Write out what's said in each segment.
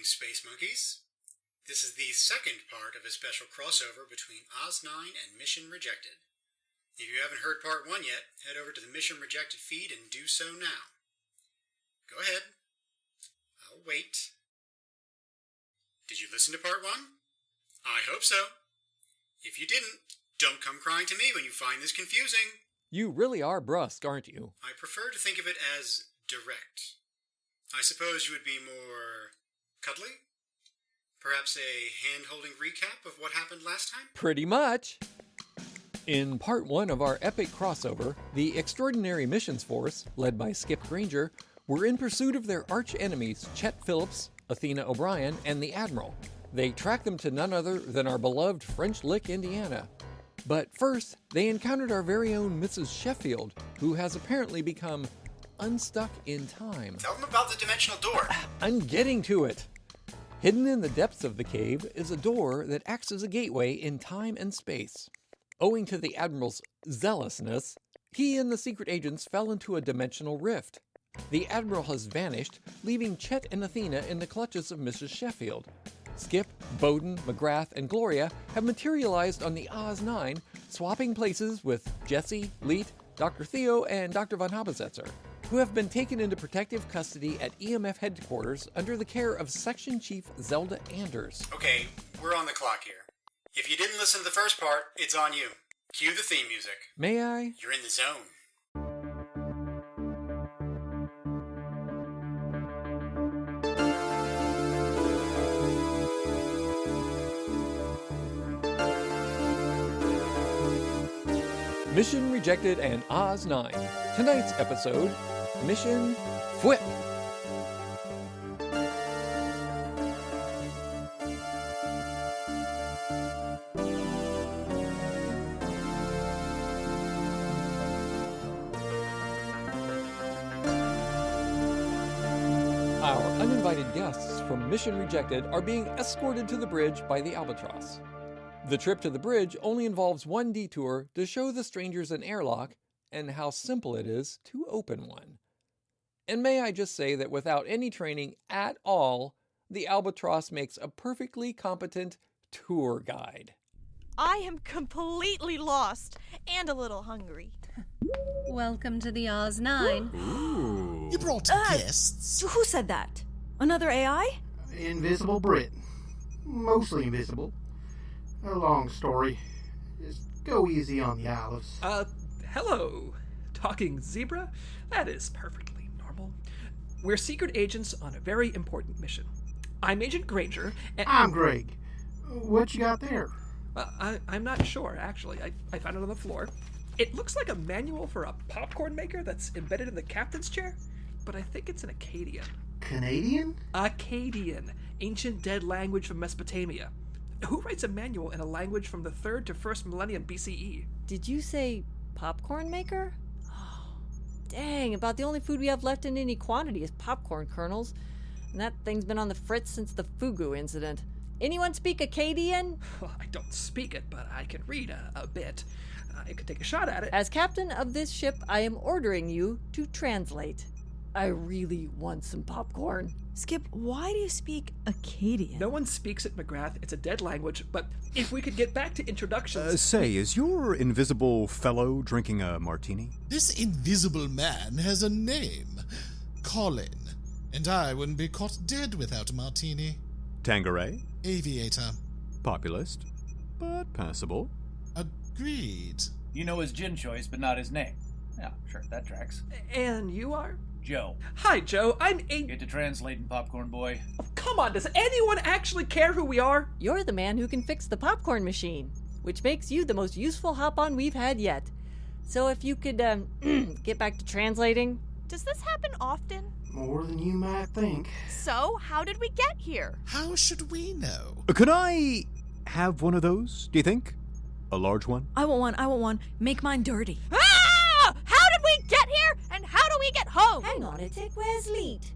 Greetings, Space Monkeys. This is the second part of a special crossover between Oz9 and Mission Rejected. If you haven't heard part 1 yet, head over to the Mission Rejected feed and do so now. Go ahead. I'll wait. Did you listen to part 1? I hope so. If you didn't, don't come crying to me when you find this confusing. You really are brusque, aren't you? I prefer to think of it as direct. I suppose you would be more cuddly? Perhaps a hand-holding recap of what happened last time? Pretty much. In part 1 of our epic crossover, the Extraordinary Missions Force, led by Skip Granger, were in pursuit of their arch-enemies Chet Phillips, Athena O'Brien, and the Admiral. They tracked them to none other than our beloved French Lick, Indiana. But first, they encountered our very own Mrs. Sheffield, who has apparently become unstuck in time. Tell them about the dimensional door. I'm getting to it. Hidden in the depths of the cave is a door that acts as a gateway in time and space. Owing to the Admiral's zealousness, he and the secret agents fell into a dimensional rift. The Admiral has vanished, leaving Chet and Athena in the clutches of Mrs. Sheffield. Skip, Bowden, McGrath, and Gloria have materialized on the Oz9, swapping places with Jessie, Leet, Dr. Theo, and Dr. von Habesetzer, who have been taken into protective custody at EMF headquarters under the care of Section Chief Zelda Anders. Okay, we're on the clock here. If you didn't listen to the first part, it's on you. Cue the theme music. May I? You're in the zone. Mission Rejected and Oz9. Tonight's episode, Mission FWIP. Our uninvited guests from Mission Rejected are being escorted to the bridge by the Albatros. The trip to the bridge only involves one detour to show the strangers an airlock and how simple it is to open one. And may I just say that without any training at all, the Albatros makes a perfectly competent tour guide. I am completely lost and a little hungry. Welcome to the Oz9. Ooh. You brought guests. Who said that? Another AI? Invisible Brit. Mostly invisible. A long story. Just go easy on the olives. Hello. Talking zebra? That is perfectly normal. We're secret agents on a very important mission. I'm Agent Granger, and... I'm Greg. What you got there? I'm not sure, actually. I found it on the floor. It looks like a manual for a popcorn maker that's embedded in the captain's chair, but I think it's an Akkadian. Canadian? Akkadian, ancient dead language from Mesopotamia. Who writes a manual in a language from the 3rd to 1st millennium BCE? Did you say popcorn maker? Oh, dang, about the only food we have left in any quantity is popcorn kernels. And that thing's been on the fritz since the Fugu incident. Anyone speak Akkadian? Well, I don't speak it, but I can read a bit. I could take a shot at it. As captain of this ship, I am ordering you to translate. I really want some popcorn. Skip, why do you speak Akkadian? No one speaks it, McGrath. It's a dead language, but if we could get back to introductions... Say, is your invisible fellow drinking a martini? This invisible man has a name. Colin. And I wouldn't be caught dead without a martini. Tangeray? Aviator. Populist, but passable. Agreed. You know his gin choice, but not his name. Yeah, sure, that tracks. And you are? Joe. Hi, Joe. I'm Get to translating, popcorn boy. Oh, come on, does anyone actually care who we are? You're the man who can fix the popcorn machine, which makes you the most useful hop-on we've had yet. So if you could, get back to translating. Does this happen often? More than you might think. So, how did we get here? How should we know? Could I have one of those, do you think? A large one? I want one. Make mine dirty. Ah! How did we get here? And how do we get home? Hang on a tick, where's Leet?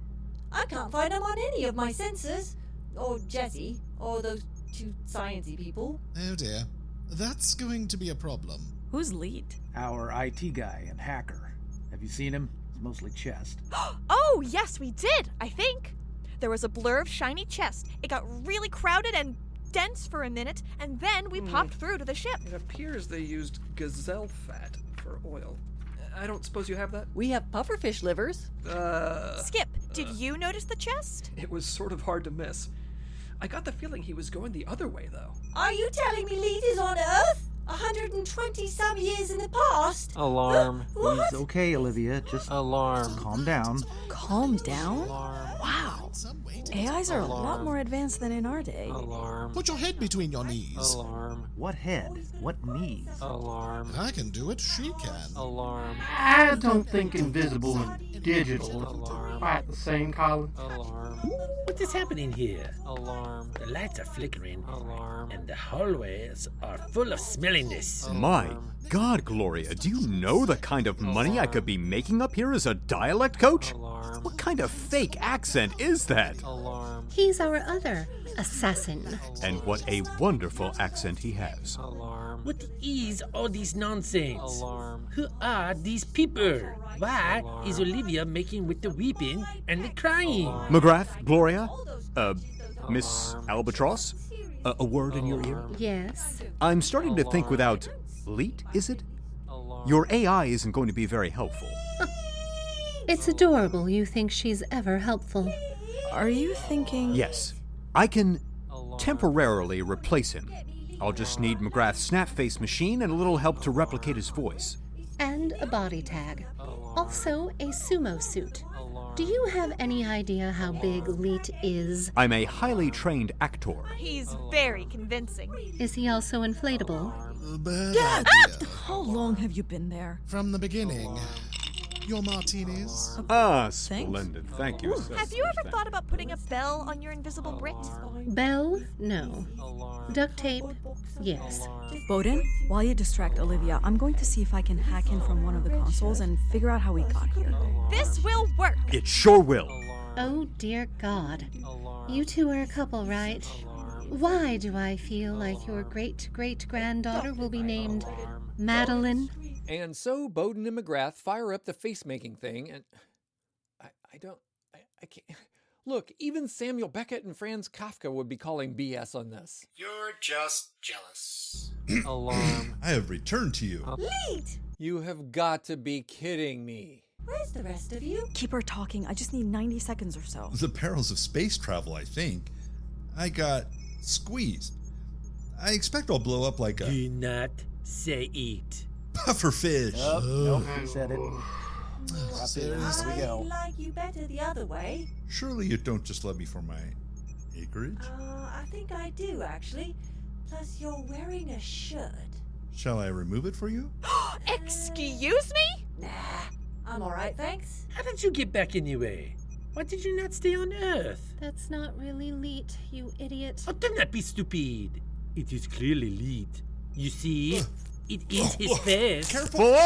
I can't find him on any of my sensors. Or Jessie, or those two sciencey people. Oh dear. That's going to be a problem. Who's Leet? Our IT guy and hacker. Have you seen him? It's mostly chest. Oh, yes, we did, I think. There was a blur of shiny chest. It got really crowded and dense for a minute, and then we popped through to the ship. It appears they used gazelle fat for oil. I don't suppose you have that? We have pufferfish livers. Skip, did you notice the chest? It was sort of hard to miss. I got the feeling he was going the other way, though. Are you telling me Leet is on Earth? 120-some years in the past? Alarm. What? It's okay, Olivia. Just Alarm. calm down. Calm down? Alarm. Wow. AIs are a lot more advanced than in our day. Alarm. Put your head between your knees. Alarm. What head? What knees? Alarm. I can do it, she can. Alarm. I don't think invisible and digital Alarm. is quite the same, Colin. Alarm. What is happening here? Alarm. The lights are flickering, Alarm. and the hallways are full of smelliness. My God, Gloria, do you know the kind of money I could be making up here as a dialect coach? Alarm. What kind of fake accent is that? Alarm. He's our other assassin. And what a wonderful accent he has. Alarm. What is all this nonsense? Alarm. Who are these people? Why is Olivia making with the weeping and the crying? McGrath, Gloria, Miss Albatros, a word in your ear? Yes. I'm starting to think without Leet, is it? Your AI isn't going to be very helpful. It's adorable you think she's ever helpful. Are you thinking... Yes, I can temporarily replace him. I'll just need McGrath's snap-face machine and a little help to replicate his voice. And a body tag. Also a sumo suit. Do you have any idea how big Leet is? I'm a highly trained actor. He's very convincing. Is he also inflatable? Bad idea. How long have you been there? From the beginning. Your martinis? Splendid. Thank you so Have you ever thought about putting a bell on your invisible Brit? Bell? No. Duct tape? Yes. Bowden, while you distract Olivia, I'm going to see if I can hack in from one of the consoles and figure out how we got here. This will work. It sure will. Oh, dear God. You two are a couple, right? Why do I feel like your great-great-granddaughter will be named Madeline? And so Bowden and McGrath fire up the face-making thing, and I can't. Look, even Samuel Beckett and Franz Kafka would be calling BS on this. You're just jealous. Alarm. I have returned to you. Leet! You have got to be kidding me. Where's the rest of you? Keep her talking. I just need 90 seconds or so. The perils of space travel, I think. I got squeezed. I expect I'll blow up like a Do not say it. pufferfish. Nope, he said it. Seriously? I like you better the other way. Surely you don't just love me for my acreage? I think I do, actually. Plus, you're wearing a shirt. Shall I remove it for you? Excuse me? Nah, I'm alright, thanks. How did you get back anyway? Why did you not stay on Earth? That's not really Leet, you idiot. Oh, do not be stupid. It is clearly Leet. You see? It is his face. Careful!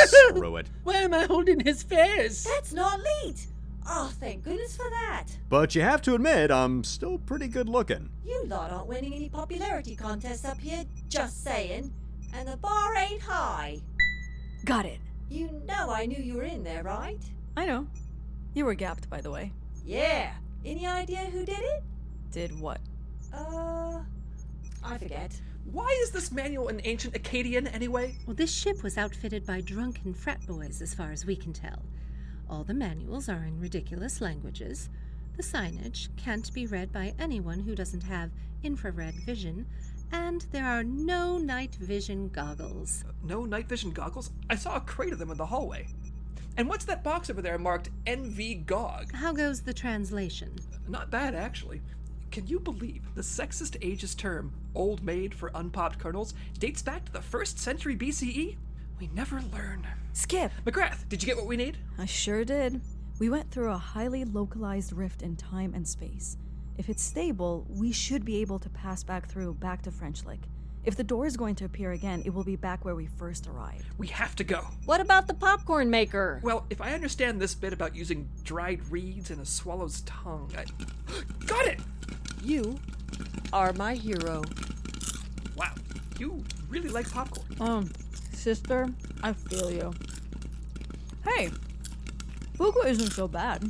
Screw it. Why am I holding his face? That's not Leet! Oh, thank goodness for that. But you have to admit, I'm still pretty good looking. You lot aren't winning any popularity contests up here, just saying. And the bar ain't high. Got it. You know I knew you were in there, right? I know. You were gapped, by the way. Yeah. Any idea who did it? Did what? I forget. Why is this manual in ancient Akkadian, anyway? Well, this ship was outfitted by drunken frat boys, as far as we can tell. All the manuals are in ridiculous languages. The signage can't be read by anyone who doesn't have infrared vision. And there are no night vision goggles. No night vision goggles? I saw a crate of them in the hallway. And what's that box over there marked NV GOG? How goes the translation? Not bad, actually. Can you believe the sexist ageist term, old maid for unpopped kernels, dates back to the 1st century BCE? We never learn. Skip! McGrath, did you get what we need? I sure did. We went through a highly localized rift in time and space. If it's stable, we should be able to pass back to French Lick. If the door is going to appear again, it will be back where we first arrived. We have to go. What about the popcorn maker? Well, if I understand this bit about using dried reeds in a swallow's tongue, Got it! You are my hero. Wow, you really like popcorn. Sister, I feel you. Hey, fugu isn't so bad.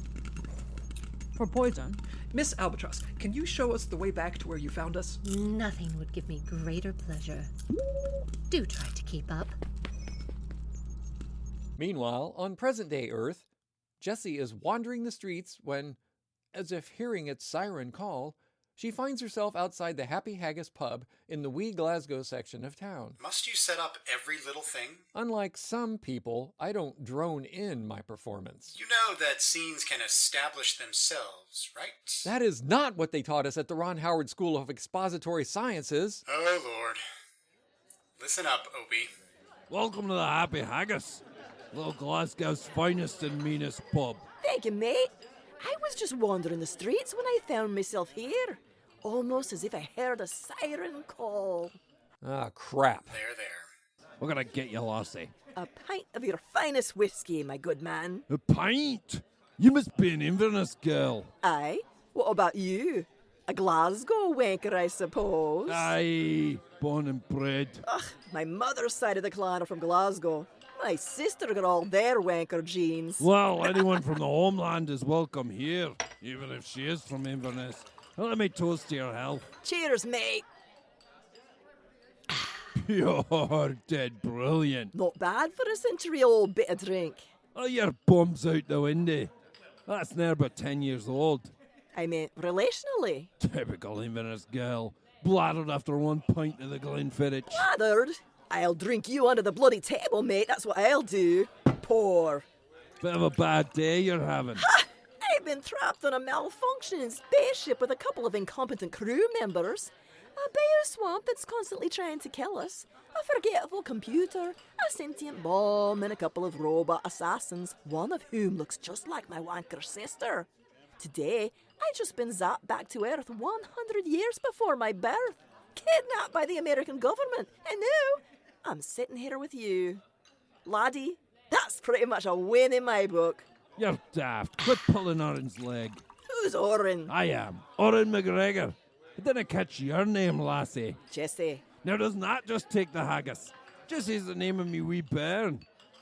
For poison. Miss Albatros, can you show us the way back to where you found us? Nothing would give me greater pleasure. Do try to keep up. Meanwhile, on present-day Earth, Jessie is wandering the streets when, as if hearing its siren call, she finds herself outside the Happy Haggis pub in the wee Glasgow section of town. Must you set up every little thing? Unlike some people, I don't drone in my performance. You know that scenes can establish themselves, right? That is not what they taught us at the Ron Howard School of Expository Sciences. Oh, Lord. Listen up, Opie. Welcome to the Happy Haggis, little Glasgow's finest and meanest pub. Thank you, mate. I was just wandering the streets when I found myself here. Almost as if I heard a siren call. Ah, crap. There. We're gonna get you, lassie. A pint of your finest whiskey, my good man. A pint? You must be an Inverness girl. Aye? What about you? A Glasgow wanker, I suppose. Aye, born and bred. Ugh, my mother's side of the clan are from Glasgow. My sister got all their wanker genes. Well, anyone from the homeland is welcome here, even if she is from Inverness. Well, let me toast to your health. Cheers, mate. You're dead brilliant. Not bad for a century-old bit of drink. Oh, your bum's out the window. That's near about 10 years old. I meant relationally. Typical Inverness girl. Bladdered after one pint of the Glenfiddich. Bladdered? I'll drink you under the bloody table, mate. That's what I'll do. Pour. Bit of a bad day you're having. Ha! I've been trapped on a malfunctioning spaceship with a couple of incompetent crew members. A bioswamp that's constantly trying to kill us. A forgetful computer. A sentient bomb and a couple of robot assassins, one of whom looks just like my wanker sister. Today, I've just been zapped back to Earth 100 years before my birth. Kidnapped by the American government. And now, I'm sitting here with you. Laddie, that's pretty much a win in my book. You're daft. Quit pulling Orin's leg. Who's Orin? I am. Orin McGregor. I didn't catch your name, lassie. Jessie. Now, doesn't that just take the haggis? Jessie's the name of me wee bairn.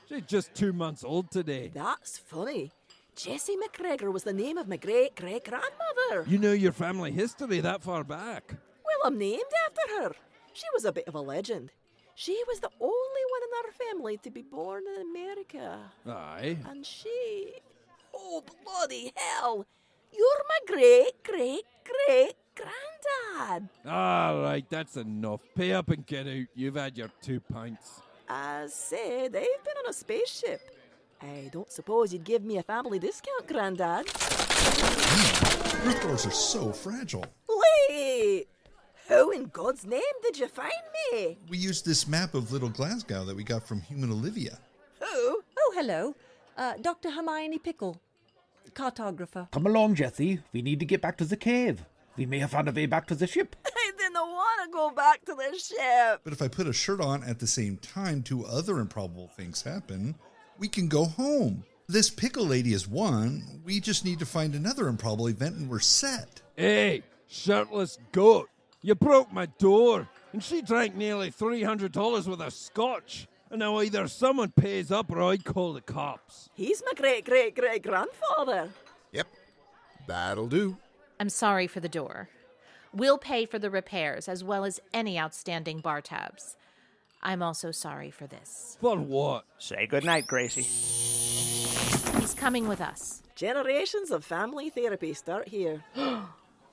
She's just 2 months old today. That's funny. Jessie McGregor was the name of my great-great-grandmother. You know your family history that far back. Well, I'm named after her. She was a bit of a legend. She was the only one in our family to be born in America. Aye. And she... Oh, bloody hell! You're my great-great-great-granddad. All right, that's enough. Pay up and get out. You've had your 2 pints. As said, I've been on a spaceship. I don't suppose you'd give me a family discount, Granddad. Earth doors are so fragile. Leet! How in God's name did you find me? We used this map of Little Glasgow that we got from Human Olivia. Who? Oh, hello. Dr. Hermione Pickle, cartographer. Come along, Jessie. We need to get back to the cave. We may have found a way back to the ship. I didn't want to go back to the ship. But if I put a shirt on at the same time, 2 other improbable things happen. We can go home. This pickle lady is one. We just need to find another improbable event and we're set. Hey, shirtless goat. You broke my door, and she drank nearly $300 worth of scotch. And now either someone pays up or I call the cops. He's my great-great-great-grandfather. Yep, that'll do. I'm sorry for the door. We'll pay for the repairs as well as any outstanding bar tabs. I'm also sorry for this. For what? Say goodnight, Gracie. He's coming with us. Generations of family therapy start here.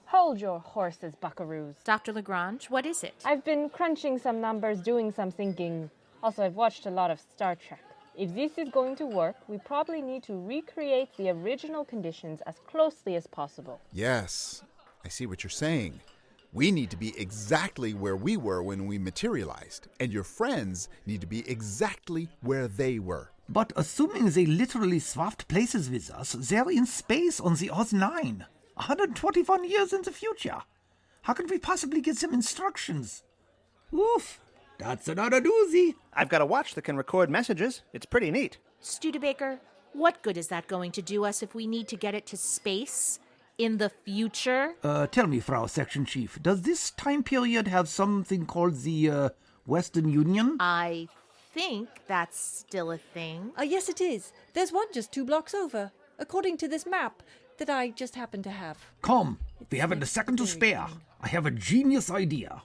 Hold your horses, buckaroos. Dr. Lagrange, what is it? I've been crunching some numbers, doing some thinking. Also, I've watched a lot of Star Trek. If this is going to work, we probably need to recreate the original conditions as closely as possible. Yes, I see what you're saying. We need to be exactly where we were when we materialized, and your friends need to be exactly where they were. But assuming they literally swapped places with us, they're in space on the Oz 9, 121 years in the future. How can we possibly get them instructions? Oof, that's another doozy. I've got a watch that can record messages. It's pretty neat. Studebaker, what good is that going to do us if we need to get it to space in the future? Tell me, Frau Section Chief, does this time period have something called the Western Union? I think that's still a thing. Yes, it is. There's one just 2 blocks over. According to this map, that I just happen to have. Come, we haven't a second to spare. I have a genius idea.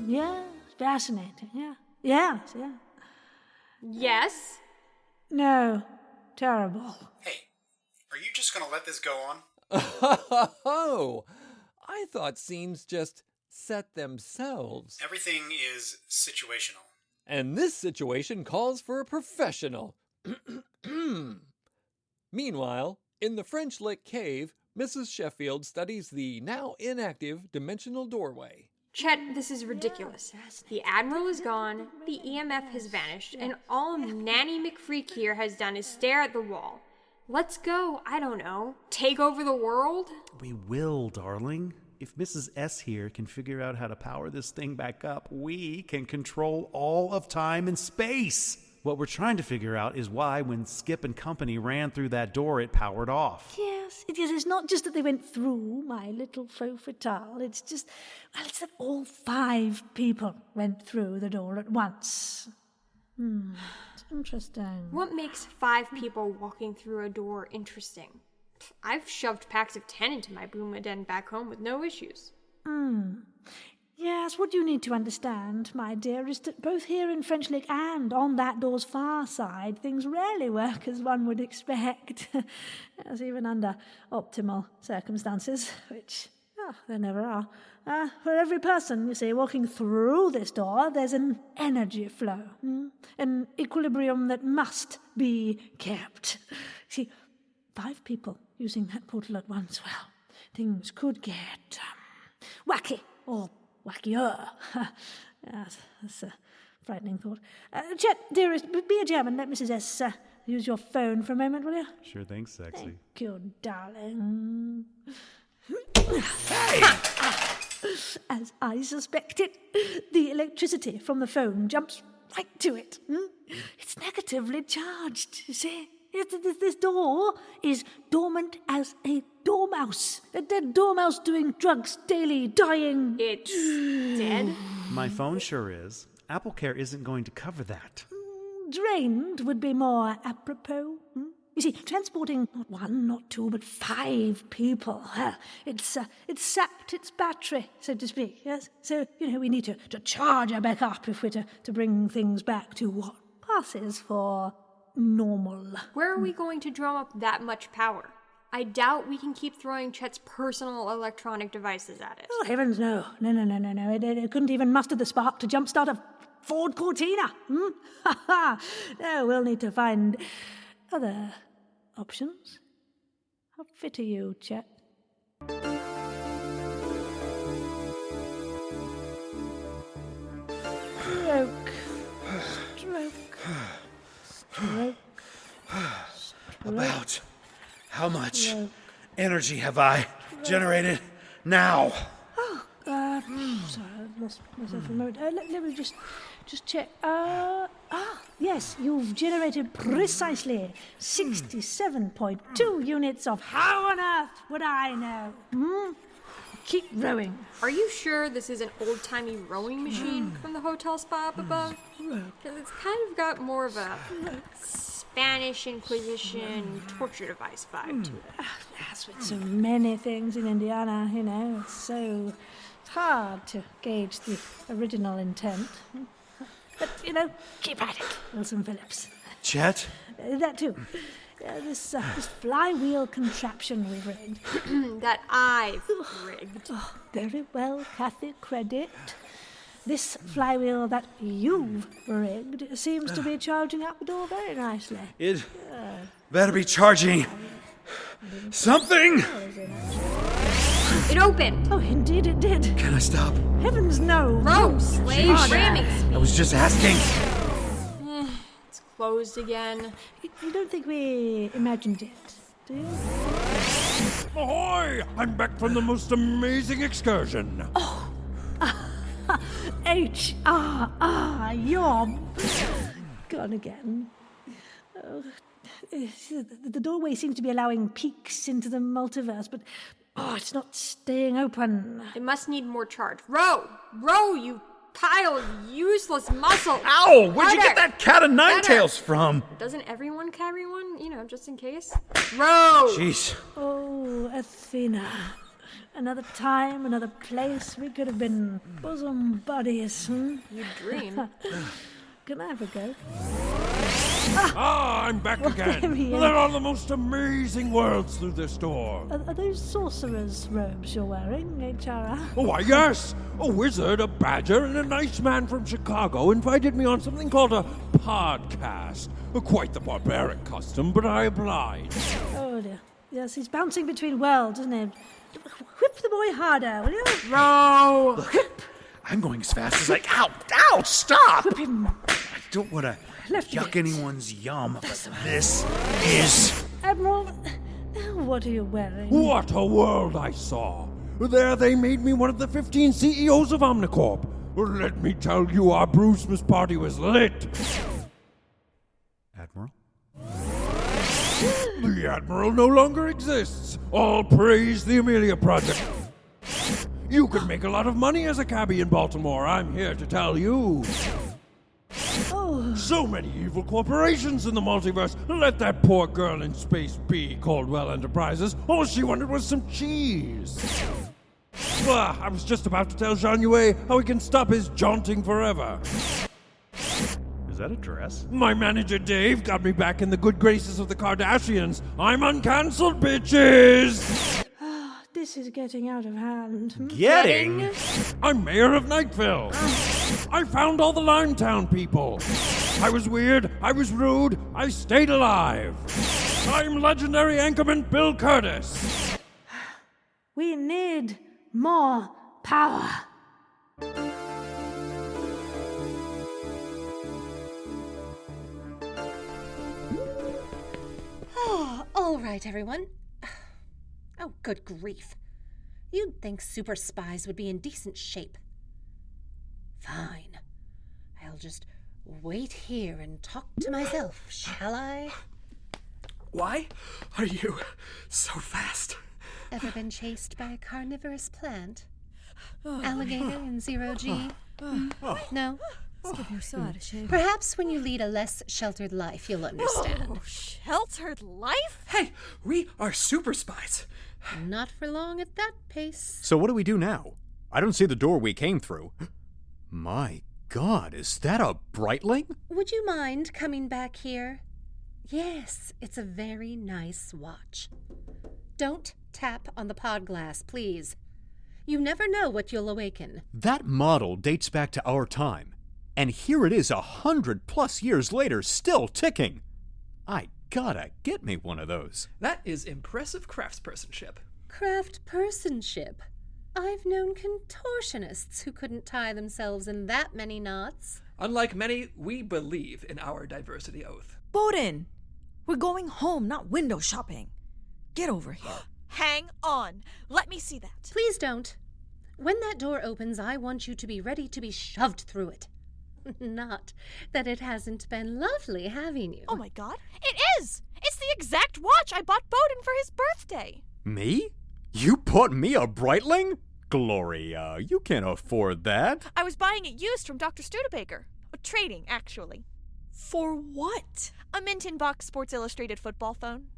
Yeah, fascinating. Yeah. Yes, yeah. Yes? No, terrible. Hey, are you just gonna let this go on? Oh, I thought scenes just set themselves. Everything is situational. And this situation calls for a professional. Meanwhile, in the French Lick cave, Mrs. Sheffield studies the now inactive dimensional doorway. Chet, this is ridiculous. The Admiral is gone, the EMF has vanished, and all Nanny McFreak here has done is stare at the wall. Let's go, I don't know, take over the world? We will, darling. If Mrs. S here can figure out how to power this thing back up, we can control all of time and space. What we're trying to figure out is why when Skip and company ran through that door, it powered off. Yes, it's not just that they went through my little faux fatale. It's just, well, it's that all 5 people went through the door at once. It's interesting. What makes 5 people walking through a door interesting? I've shoved packs of 10 into my Booma den back home with no issues. Yes, what you need to understand, my dear, is that both here in French Lick and on that door's far side, things rarely work as one would expect. As even under optimal circumstances, which there never are. For every person, you see, walking through this door, there's an energy flow, an equilibrium that must be kept. See, 5 people using that portal at once, well, things could get wacky, or wackier. Yes, that's a frightening thought. Chet, dearest, be a German. Let Mrs. S. Use your phone for a moment, will you? Sure thing, sexy. Thank you, darling. As I suspected, the electricity from the phone jumps right to it. It's negatively charged, you see. This door is dormant as a dormouse. A dead dormouse doing drugs daily, dying. It's dead? My phone sure is. AppleCare isn't going to cover that. Drained would be more apropos. You see, transporting not 1, not 2, but 5 people, it's sapped its battery, so to speak, yes? So, we need to charge her back up if we're to bring things back to what passes for normal. Where are we going to drum up that much power? I doubt we can keep throwing Chet's personal electronic devices at it. Oh, heavens, no. No. It couldn't even muster the spark to jumpstart a Ford Cortina. No, we'll need to find other options. How fit are you, Chet? Stroke. About how much energy have I generated now? Sorry, I lost myself for a moment. Let me just check. Yes, you've generated precisely 67.2 units of how on earth would I know? Keep rowing. Are you sure this is an old-timey rowing machine from the hotel spa up above? Because it's kind of got more of a Spanish Inquisition torture device vibe to it. As with so many things in Indiana, it's so hard to gauge the original intent. But, keep at it, Wilson Phillips. Chet? That too. This flywheel contraption we've rigged. That I've rigged. Very well, Kathy, credit. This flywheel that you've rigged seems to be charging up the door very nicely. It better be charging something! It opened! Oh, indeed it did. Can I stop? Heavens, no. Row, slave, ramming speed. I was just asking. It's closed again. You don't think we imagined it, do you? Ahoy! I'm back from the most amazing excursion. Oh. H.R.R. You're gone again. The doorway seems to be allowing peeks into the multiverse, but it's not staying open. It must need more charge. Row, you pile of useless muscle. Ow! Where'd you get that cat of nine tails from? Doesn't everyone carry one? You know, just in case. Bro! Jeez. Oh, Athena. Another time, another place, we could have been bosom buddies, You dream. Can I have a go? I'm back again. There are the most amazing worlds through this door. Are those sorcerer's robes you're wearing, HRR? Oh, why, yes. A wizard, a badger, and a nice man from Chicago invited me on something called a podcast. Quite the barbaric custom, but I obliged. Oh, dear. Yes, he's bouncing between worlds, isn't he? Whip the boy harder, will you? No! Look, I'm going as fast as I... Ow! Stop! Whip him. I don't want to yuck anyone's yum, but this is... Admiral, what are you wearing? What a world I saw. There they made me one of the 15 CEOs of Omnicorp. Let me tell you, our Christmas party was lit. Admiral? The Admiral no longer exists. All praise the Amelia Project. You could make a lot of money as a cabbie in Baltimore, I'm here to tell you. Oh. So many evil corporations in the multiverse. Let that poor girl in space be, Caldwell Enterprises. All she wanted was some cheese. I was just about to tell Jean-Yue how he can stop his jaunting forever. Is that a dress? My manager Dave got me back in the good graces of the Kardashians. I'm uncancelled, bitches! This is getting out of hand. Getting? I'm mayor of Nightville. I found all the Limetown people. I was weird, I was rude, I stayed alive. I'm legendary anchorman Bill Curtis. We need more power. Oh, all right, everyone. Oh, good grief. You'd think super spies would be in decent shape. Fine. I'll just wait here and talk to myself, shall I? Why are you so fast? Ever been chased by a carnivorous plant? Alligator in 0G? No? You're so out of shape. Perhaps when you lead a less sheltered life, you'll understand. Sheltered life? Hey, we are super spies. Not for long at that pace. So what do we do now? I don't see the door we came through. My God, is that a Breitling? Would you mind coming back here? Yes, it's a very nice watch. Don't tap on the pod glass, please. You never know what you'll awaken. That model dates back to our time. And here it is 100+ years later, still ticking. I gotta get me one of those. That is impressive craftspersonship. Craftspersonship? I've known contortionists who couldn't tie themselves in that many knots. Unlike many, we believe in our diversity oath. Bowden! We're going home, not window shopping. Get over here. Hang on. Let me see that. Please don't. When that door opens, I want you to be ready to be shoved through it. Not that it hasn't been lovely having you. Oh my God. It is! It's the exact watch I bought Bowden for his birthday. Me? You bought me a Breitling? Gloria, you can't afford that. I was buying it used from Dr. Studebaker. Trading, actually. For what? A mint-in-box Sports Illustrated football phone.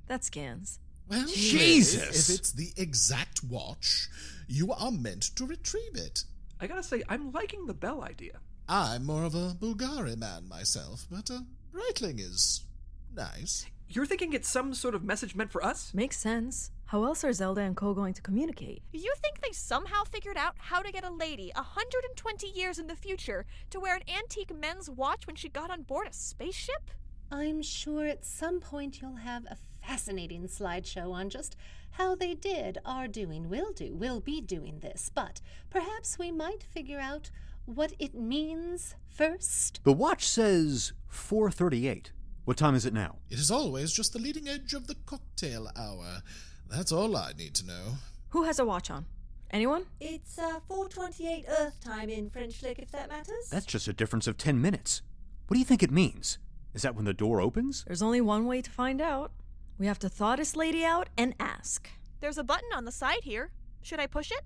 That scans. Well, Jesus! If it's the exact watch, you are meant to retrieve it. I gotta say, I'm liking the bell idea. I'm more of a Bulgari man myself, but a Breitling is nice. You're thinking it's some sort of message meant for us? Makes sense. How else are Zelda and Co going to communicate? You think they somehow figured out how to get a lady 120 years in the future to wear an antique men's watch when she got on board a spaceship? I'm sure at some point you'll have a fascinating slideshow on just how they did, are doing, will be doing this. But perhaps we might figure out what it means first. The watch says 4:38. What time is it now? It is always just the leading edge of the cocktail hour. That's all I need to know. Who has a watch on? Anyone? It's 4:28 Earth time in French Lick, if that matters. That's just a difference of 10 minutes. What do you think it means? Is that when the door opens? There's only one way to find out. We have to thaw this lady out and ask. There's a button on the side here. Should I push it?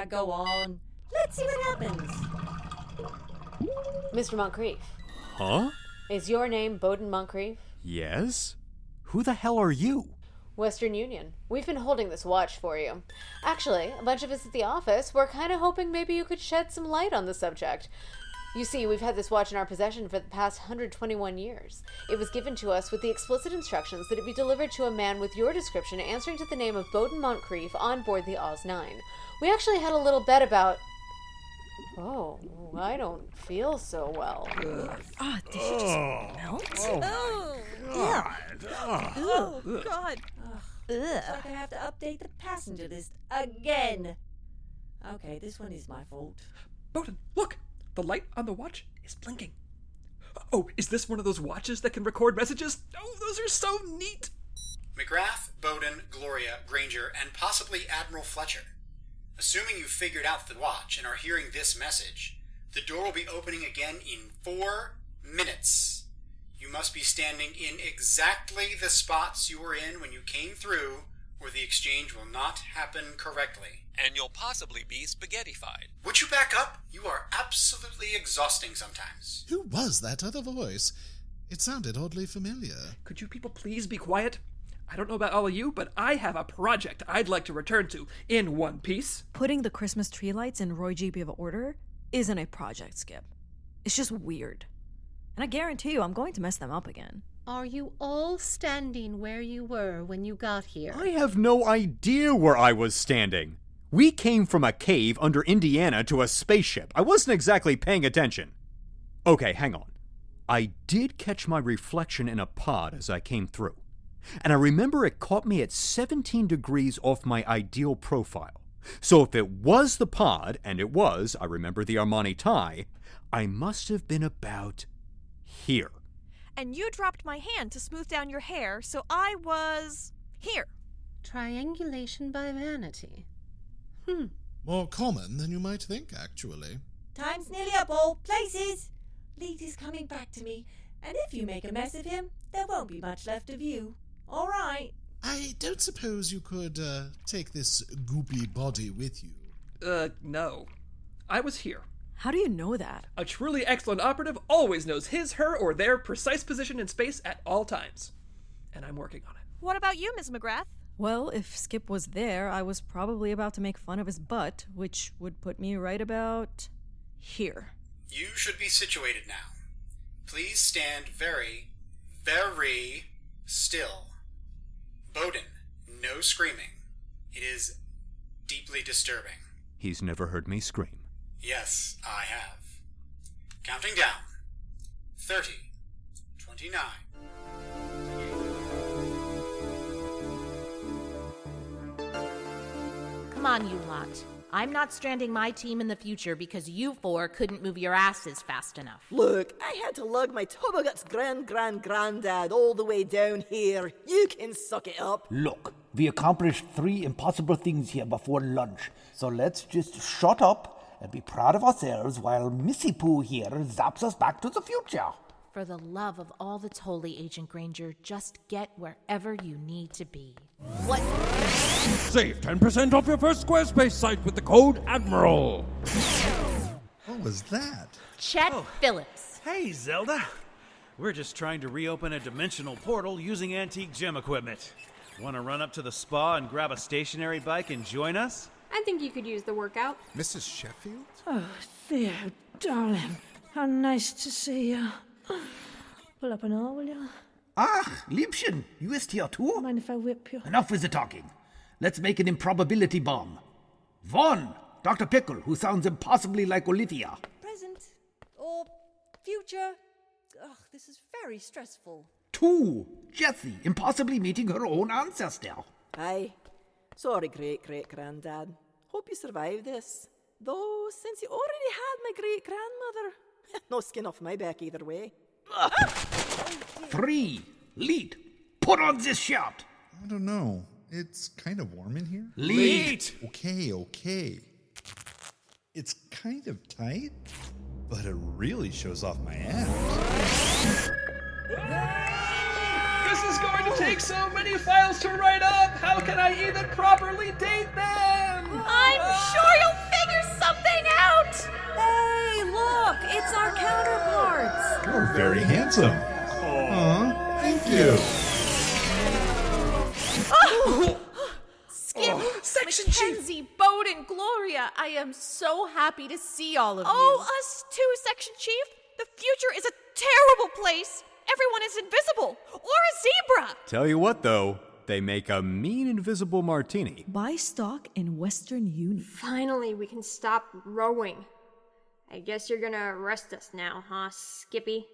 Go on. Let's Let's see what happens. Mr. Moncrief. Huh? Is your name Bowden Moncrief? Yes? Who the hell are you? Western Union. We've been holding this watch for you. Actually, a bunch of us at the office were kind of hoping maybe you could shed some light on the subject. You see, we've had this watch in our possession for the past 121 years. It was given to us with the explicit instructions that it be delivered to a man with your description answering to the name of Bowden Moncrief on board the Oz-9. We actually had a little bet about... Oh, I don't feel so well. Ah, did she just melt? Oh, God. Oh, God. Looks like I have to update the passenger list again. Okay, this one is my fault. Bowden, look! The light on the watch is blinking. Oh, is this one of those watches that can record messages? Oh, those are so neat! McGrath, Bowden, Gloria, Granger, and possibly Admiral Fletcher. Assuming you've figured out the watch and are hearing this message, the door will be opening again in 4 minutes. You must be standing in exactly the spots you were in when you came through, or the exchange will not happen correctly. And you'll possibly be spaghettified. Would you back up? You are absolutely exhausting sometimes. Who was that other voice? It sounded oddly familiar. Could you people please be quiet? I don't know about all of you, but I have a project I'd like to return to in one piece. Putting the Christmas tree lights in Roy G.B. of order isn't a project, Skip. It's just weird. And I guarantee you I'm going to mess them up again. Are you all standing where you were when you got here? I have no idea where I was standing. We came from a cave under Indiana to a spaceship. I wasn't exactly paying attention. Okay, hang on. I did catch my reflection in a pod as I came through. And I remember it caught me at 17 degrees off my ideal profile. So if it was the pod, and it was, I remember the Armani tie, I must have been about here. And you dropped my hand to smooth down your hair, so I was here. Triangulation by vanity. More common than you might think, actually. Time's nearly up, all places. Leet is coming back to me, and if you make a mess of him, there won't be much left of you. All right. I don't suppose you could take this goopy body with you. No. I was here. How do you know that? A truly excellent operative always knows his, her, or their precise position in space at all times. And I'm working on it. What about you, Miss McGrath? Well, if Skip was there, I was probably about to make fun of his butt, which would put me right about here. You should be situated now. Please stand very, very still. Bowden, no screaming. It is deeply disturbing. He's never heard me scream. Yes, I have. Counting down. 30, 29. Come on, you lot. I'm not stranding my team in the future because you 4 couldn't move your asses fast enough. Look, I had to lug my Tobogut's granddad all the way down here. You can suck it up. Look, we accomplished 3 impossible things here before lunch, so let's just shut up and be proud of ourselves while Missy Pooh here zaps us back to the future. For the love of all that's holy, Agent Granger, just get wherever you need to be. What? Save 10% off your first Squarespace site with the code Admiral. What was that? Chet Phillips. Hey, Zelda. We're just trying to reopen a dimensional portal using antique gym equipment. Want to run up to the spa and grab a stationary bike and join us? I think you could use the workout. Mrs. Sheffield? Oh, Theo, darling. How nice to see you. Pull up an oar, will you? Ah, Liebchen, you ist here too? Mind if I whip you? Enough with the talking. Let's make an improbability bomb. 1, Dr. Pickle, who sounds impossibly like Olivia. Present or future? Ugh, this is very stressful. 2, Jessie, impossibly meeting her own ancestor. Aye. Sorry, great-great-granddad. Hope you survived this. Though, since you already had my great-grandmother, no skin off my back either way. 3, Leet, put on this shirt. I don't know. It's kind of warm in here. Leet! Okay. It's kind of tight, but it really shows off my abs. This is going to take so many files to write up! How can I even properly date them? I'm sure you'll figure something out! very handsome. Aw, thank you. Skip, Section Mackenzie, Bowden, Gloria, I am so happy to see all of you. Oh, us too, Section Chief. The future is a terrible place. Everyone is invisible. Or a zebra. Tell you what, though, they make a mean invisible martini. Buy stock in Western Union. Finally, we can stop rowing. I guess you're gonna arrest us now, huh, Skippy?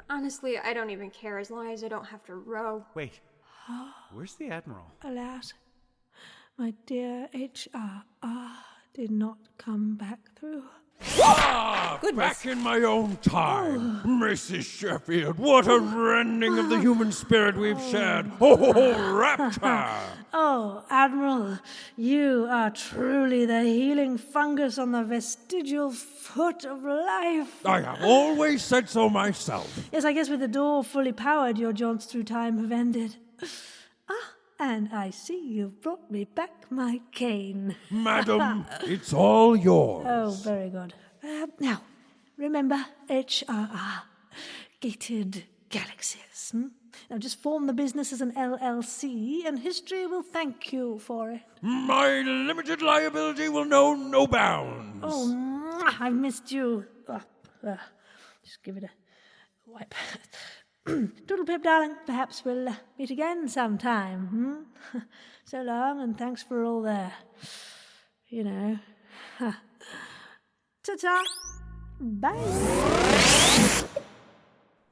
Honestly, I don't even care as long as I don't have to row. Wait, where's the Admiral? Alas, my dear HRR did not come back through. Back in my own time. Mrs. Sheffield, what a rending of the human spirit we've shared. Oh, raptor! Oh, Admiral, you are truly the healing fungus on the vestigial foot of life. I have always said so myself. Yes, I guess with the door fully powered, your jaunts through time have ended. And I see you've brought me back my cane. Madam, it's all yours. Oh, very good. Now, remember HRR, Gated Galaxies. Now just form the business as an LLC, and history will thank you for it. My limited liability will know no bounds. Oh, I've missed you. Just give it a wipe. Doodle pip, darling. Perhaps we'll meet again sometime. So long, and thanks for all the, Ta-ta. Bye.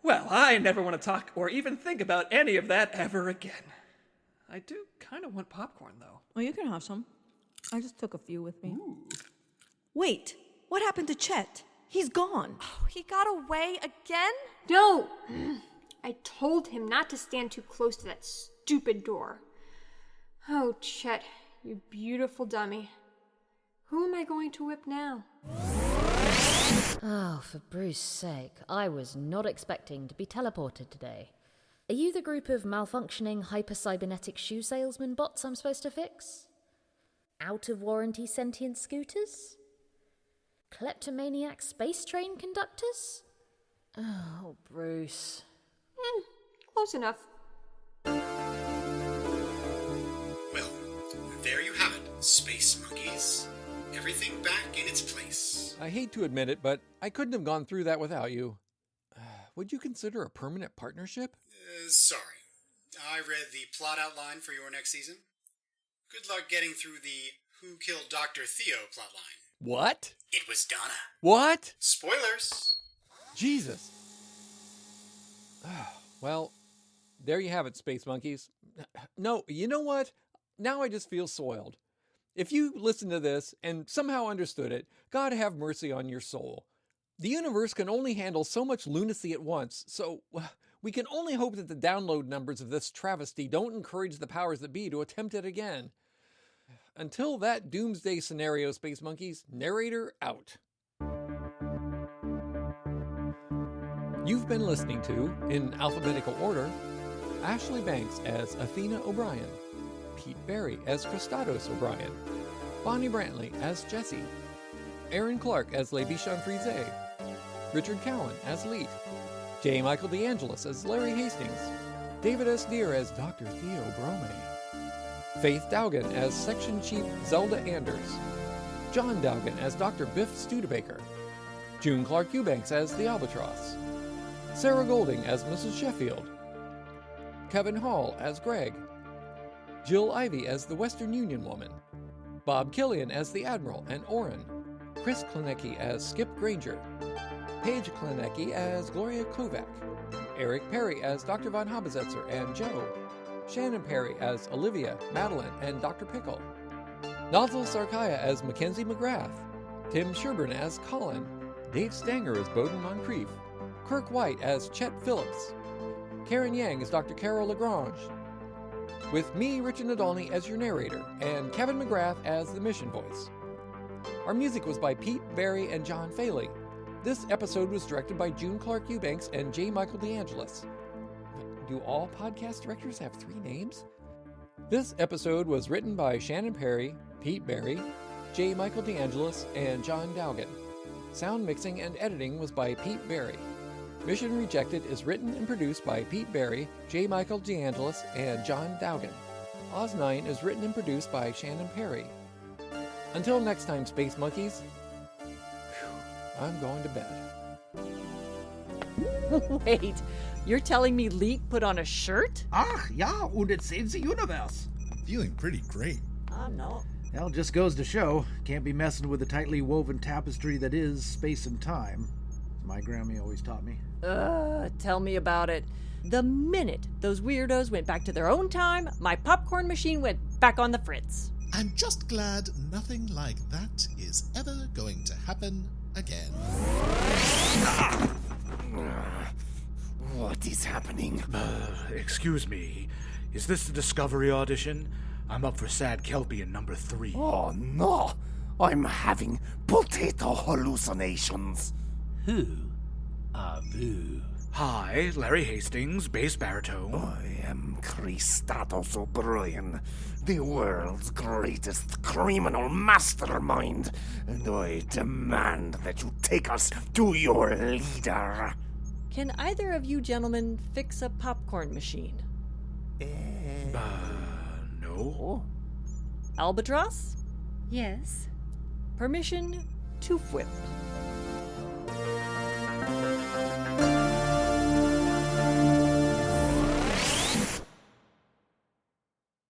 Well, I never want to talk or even think about any of that ever again. I do kind of want popcorn, though. Well, you can have some. I just took a few with me. Ooh. Wait, what happened to Chet? He's gone. Oh, he got away again? No! I told him not to stand too close to that stupid door. Oh, Chet, you beautiful dummy. Who am I going to whip now? Oh, for Bruce's sake, I was not expecting to be teleported today. Are you the group of malfunctioning hyper-cybernetic shoe salesman bots I'm supposed to fix? Out-of-warranty sentient scooters? Kleptomaniac space train conductors? Oh, Bruce. Close enough. Well, there you have it, space monkeys. Everything back in its place. I hate to admit it, but I couldn't have gone through that without you. Would you consider a permanent partnership? Sorry. I read the plot outline for your next season. Good luck getting through the Who Killed Dr. Theo plotline. What? It was Donna. What? Spoilers. Jesus. Well, there you have it, space monkeys. No, you know what? Now I just feel soiled. If you listened to this and somehow understood it, God have mercy on your soul. The universe can only handle so much lunacy at once, so we can only hope that the download numbers of this travesty don't encourage the powers that be to attempt it again. Until that doomsday scenario, space monkeys, narrator out. You've been listening to, in alphabetical order, Ashley Banks as Athena O'Brien, Pete Berry as Kristatos O'Brien, Bonnie Brantley as Jessie, Aaron Clark as Bichon Frise, Richard Cowen as Leet, J. Michael DeAngelis as Larry Hastings, David S. Deere as Dr. Theo Bromae, Faith Dowgin as Section Chief Zelda Anders, John Dowgin as Dr. Biff Studebaker, June Clark Eubanks as the Albatros, Sarah Golding as Mrs. Sheffield, Kevin Hall as Greg, Jill Ivey as the Western Union Woman, Bob Killion as the Admiral and Orin, Chris Klaniecki as Skip Granger, Paige Klaniecki as Gloria Kovac, Eric Perry as Dr. Von Habesetzer and Joe, Shannon Perry as Olivia, Madeline, and Dr. Pickle, Nozzle Sarkaya as Mackenzie McGrath, Tim Sherburn as Colin, Dave Stanger as Bowden Moncrief, Kirk White as Chet Phillips, Karen Yang as Dr. Carol Lagrange, with me, Richard Nadolny, as your narrator, and Kevin McGrath as the mission voice. Our music was by Pete Berry and John Faley. This episode was directed by June Clark Eubanks and J. Michael DeAngelis. Do all podcast directors have 3 names? This episode was written by Shannon Perry, Pete Berry, J. Michael DeAngelis, and John Dowgin. Sound mixing and editing was by Pete Berry. Mission Rejected is written and produced by Pete Berry, J. Michael DeAngelis, and John Dowgin. Oz 9 is written and produced by Shannon Perry. Until next time, Space Monkeys, I'm going to bed. Wait, you're telling me Leet put on a shirt? Ach, ja, und it saves the universe. Feeling pretty great. I'm not. Well, just goes to show, can't be messing with the tightly woven tapestry that is space and time. As my Grammy always taught me. Tell me about it. The minute those weirdos went back to their own time, my popcorn machine went back on the fritz. I'm just glad nothing like that is ever going to happen again. What is happening? Excuse me. Is this the Discovery audition? I'm up for Sad Kelpian number 3. Oh, no. I'm having potato hallucinations. Who are you? Hi, Larry Hastings, bass baritone. I am Kristatos O'Brien, the world's greatest criminal mastermind, and I demand that you take us to your leader. Can either of you gentlemen fix a popcorn machine? No. Albatros? Yes? Permission to FWIP.